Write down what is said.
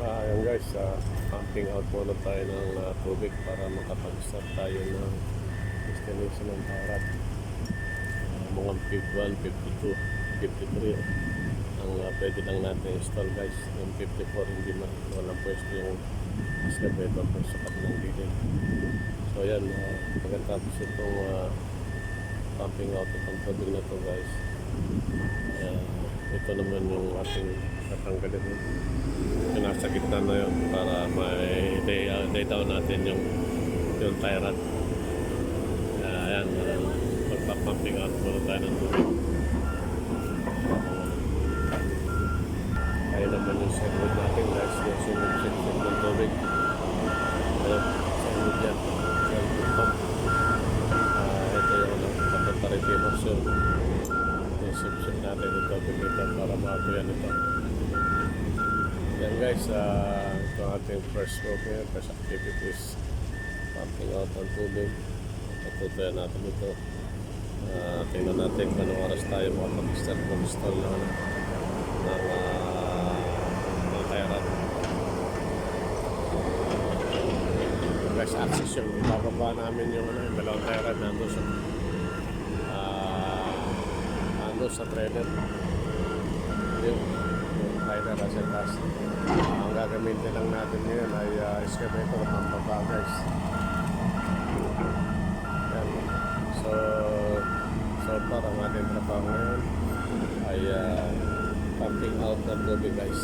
Ayan guys, pumping out muna tayo ng tubig para makapag-start tayo ng installation ng Thairat. Mga 51, 52, 53 ang pwede lang natin install guys. Yung 54 hindi man, walang pwesto yung excavator kung sakat ng dilim. So ayan, pagkatapos itong pumping out itong tubig na to guys, ito naman yung ating tatanggalin yung nasa gitna na yun para may lay down natin yung Thairat. Ayan, magpapumping out muna tayo ng tubig. Ayan naman yung segment natin guys, yung sunod segment ng tubig. Ayan, segment yan, segment pump. Ito yung papaparitinos yung sip natin yung tubig nito para matuyan ito. Yan guys, ito ang ating first stroke ngayon, first activities, pumping out ng tubig. Patutuyan natin ito. Tingnan natin kung anong oras tayo makapag-start mag-install ng Thairat. Guys, access yung ibababa namin yung dalawang Thairat nandun sa trailer. Yung trailer nasa taas. Ang gagamitin lang natin ngayon ay excavator at pampaba guys. Yan. So far ang ating trabaho ngayon ay pumping out ng tubig guys.